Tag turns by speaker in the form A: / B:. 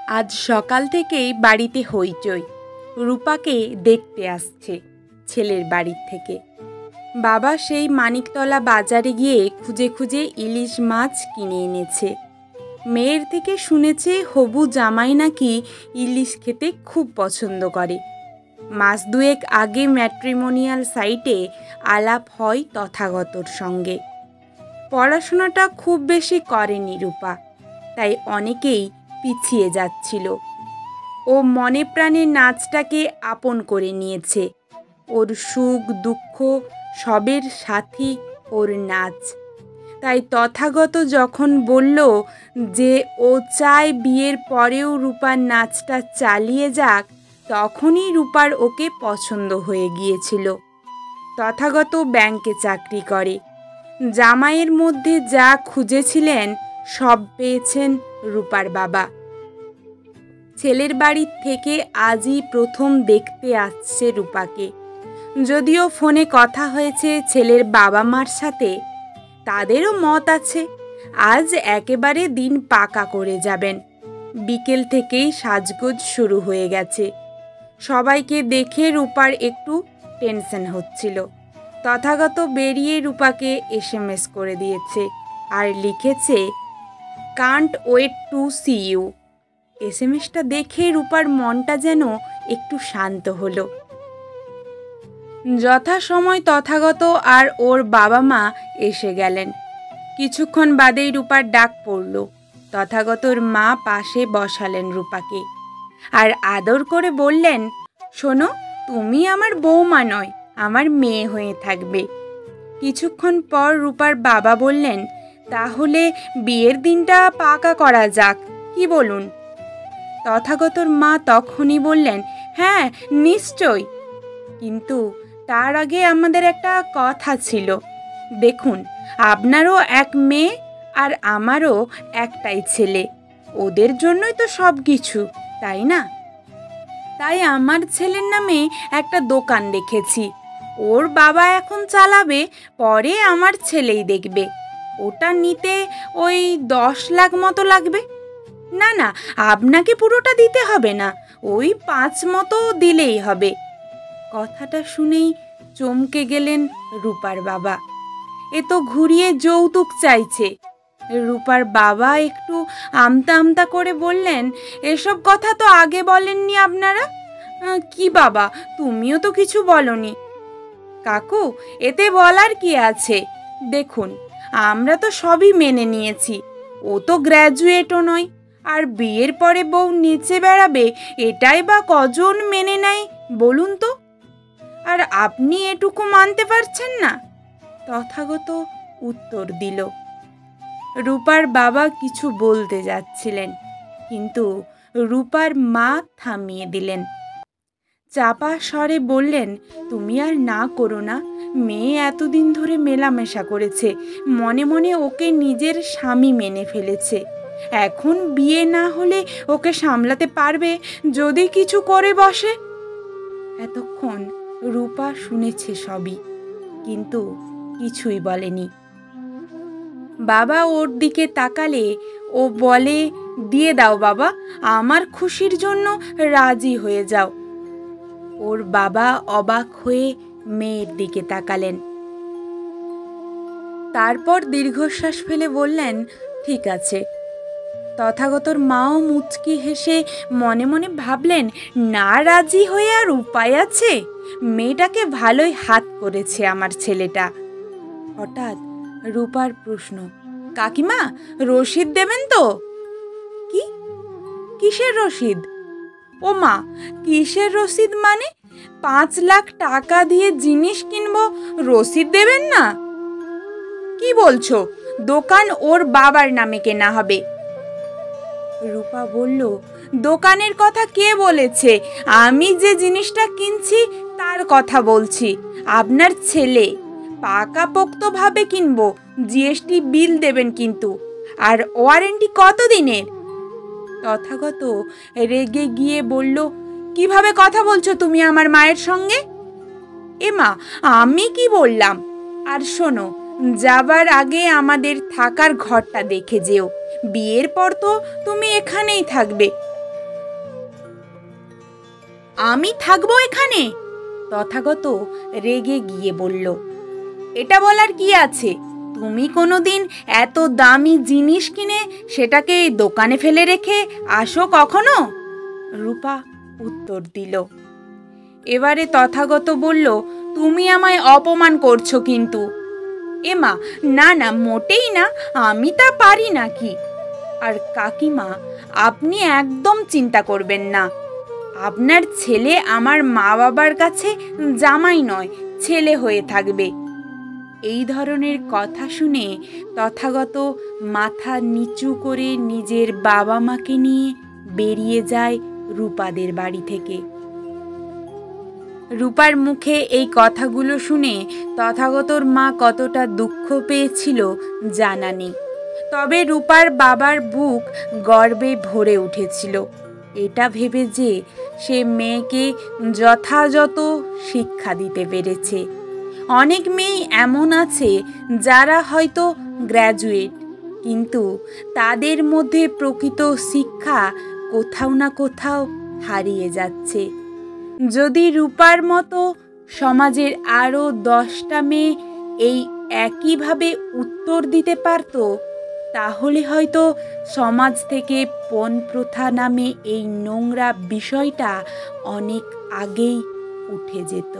A: আজ সকাল থেকেই বাড়িতে হইচই। রূপাকে দেখতে আসছে ছেলের বাড়ির থেকে। বাবা সেই মানিকতলা বাজারে গিয়ে খুঁজে খুঁজে ইলিশ মাছ কিনে এনেছে। মেয়ের থেকে শুনেছে হবু জামাই নাকি ইলিশ খেতে খুব পছন্দ করে। মাস দুয়েক আগে ম্যাট্রিমোনিয়াল সাইটে আলাপ হয় তথাগতর সঙ্গে। পড়াশোনাটা খুব বেশি করেনি রূপা, তাই অনেকেই পিছিয়ে যাচ্ছিল। ও মনে প্রাণে নাচটাকে আপন করে নিয়েছে। ওর সুখ দুঃখ সবের সাথী ওর নাচ। তাই তথাগত যখন বলল যে ও চায় বিয়ের পরেও রূপার নাচটা চালিয়ে যাক, তখনই রূপার ওকে পছন্দ হয়ে গিয়েছিল। তথাগত ব্যাংকে চাকরি করে। জামাইয়ের মধ্যে যা খুঁজেছিলেন সব পেয়েছেন রূপার বাবা। ছেলের বাড়ির থেকে আজই প্রথম দেখতে আসছে রূপাকে। যদিও ফোনে কথা হয়েছে ছেলের বাবা মার সাথে, তাদেরও মত আছে আজ একেবারে দিন পাকা করে যাবেন। বিকেল থেকেই সাজগোজ শুরু হয়ে গেছে। সবাইকে দেখে রূপার একটু টেনশন হচ্ছিল। তথাগত বেরিয়ে রূপাকে SMS করে দিয়েছে আর লিখেছে, can't wait to see you. SMSটা দেখে রূপার মনটা যেন একটু শান্ত হলো। যথাসময় তথাগত আর ওর বাবা মা এসে গেলেন। কিছুক্ষণ বাদেই রূপার ডাক পড়ল। তথাগতর মা পাশে বসালেন রূপাকে আর আদর করে বললেন, শোনো, তুমি আমার বৌমা নয়, আমার মেয়ে হয়ে থাকবে। কিছুক্ষণ পর রূপার বাবা বললেন, তাহলে বিয়ের দিনটা পাকা করা যাক, কি বলুন? তথাগতর মা তখনই বললেন, হ্যাঁ নিশ্চয়, কিন্তু তার আগে আমাদের একটা কথা ছিল। দেখুন, আপনারও এক মেয়ে আর আমারও একটাই ছেলে, ওদের জন্যই তো সব কিছু, তাই না? তাই আমার ছেলের নামে একটা দোকান রেখেছি। ওর বাবা এখন চালাবে, পরে আমার ছেলেই দেখবে। ওটা নিতে ওই 10 লাখ মতো লাগবে। না না, আপনাকে পুরোটা দিতে হবে না, ওই 5 মতো দিলেই হবে। কথাটা শুনেই চমকে গেলেন রূপার বাবা। এ তো ঘুরিয়ে যৌতুক চাইছে। রূপার বাবা একটু আমতা আমতা করে বললেন, এসব কথা তো আগে বলেননি আপনারা। কি বাবা, তুমিও তো কিছু বলনি। কাকু, এতে বলার কি আছে? দেখুন, আমরা তো সবই মেনে নিয়েছি। ও তো গ্র্যাজুয়েটও নয়, আর বিয়ের পরে বউ নিচে বেড়াবে, এটাই বা কজন মেনে নেয় বলুন তো? আর আপনি এটুকু মানতে পারছেন না? তথাগত উত্তর দিল। রূপার বাবা কিছু বলতে যাচ্ছিলেন, কিন্তু রূপার মা থামিয়ে দিলেন। চাপা স্বরে বললেন, তুমি আর না করো না। মেয়ে এতদিন ধরে মেলামেশা করেছে, মনে মনে ওকে নিজের স্বামী মেনে ফেলেছে। এখন বিয়ে না হলে ওকে সামলাতে পারবে যদি কিছু করে বসে। এতক্ষণ রূপা শুনেছে সবই, কিন্তু কিছুই বলেনি। বাবা ওর দিকে তাকালে ও বলে, দিয়ে দাও বাবা, আমার খুশির জন্য রাজি হয়ে যাও। ওর বাবা অবাক হয়ে মেয়ের দিকে তাকালেন। তারপর দীর্ঘশ্বাস ফেলে বললেন, ঠিক আছে। তথাগতর মাও মুচকি হেসে মনে মনে ভাবলেন, না রাজি হয়ে আর উপায় আছে? মেয়েটাকে ভালোই হাত করেছে আমার ছেলেটা। হঠাৎ রূপার প্রশ্ন, কাকিমা, রসিদ দেবেন তো? কি? কিসের রসিদ? ও মা, কিসের রসিদ মানে? 5 লাখ টাকা দিয়ে জিনিস কিনবো, রসিদ দেবেন না? কি বলছো? দোকান ওর বাবার নামে কেনা হবে। রূপা বলল, দোকানের কথা কে বলেছে? আমি যে জিনিসটা কিনছি তার কথা বলছি। আপনার ছেলে। পাকাপোক্তভাবে কিনবো, GST বিল দেবেন কিন্তু। আর ওয়ারেন্টি কত দিনের? তথাগত রেগে গিয়ে বলল, কিভাবে কথা বলছো তুমি আমার মায়ের সঙ্গে? এমা, আমি কি বললাম? আর শোনো, যাবার আগে আমাদের থাকার ঘরটা দেখে যেও। বিয়ের পর তো তুমি এখানেই থাকবে। আমি থাকবো এখানে? তথাগত রেগে গিয়ে বলল। এটা বলার কি আছে? তুমি কোনোদিন এত দামি জিনিস কিনে সেটাকে দোকানে ফেলে রেখে আসো কখনো? রূপা উত্তর দিল। এবারে তথাগত বলল, তুমি আমায় অপমান করছো কিন্তু। এমা, না না, মোটেই না, আমি তা পারি নাকি? আর কাকিমা, আপনি একদম চিন্তা করবেন না। আপনার ছেলে আমার মা বাবার কাছে জামাই নয়, ছেলে হয়ে থাকবে। এই ধরনের কথা শুনে তথাগত মাথা নিচু করে নিজের বাবা মাকে নিয়ে বেরিয়ে যায় রূপাদের বাড়ি থেকে। রূপার মুখে এই কথাগুলো শুনে তথাগতর মা কতটা দুঃখ পেয়েছিল জানা নেই। তবে রূপার বাবার বুক গর্বে ভরে উঠেছিল এটা ভেবে যে সে মেয়েকে যথাযথ শিক্ষা দিতে পেরেছে। অনেক মেয়ে এমন আছে যারা হয়তো গ্র্যাজুয়েট, কিন্তু তাদের মধ্যে প্রকৃত শিক্ষা কোথাও না কোথাও হারিয়ে যাচ্ছে। যদি রূপার মতো সমাজের আরও 10টা মেয়ে এই একইভাবে উত্তর দিতে পারত, তাহলে হয়তো সমাজ থেকে পণ প্রথা নামে এই নোংরা বিষয়টা অনেক আগেই উঠে যেত।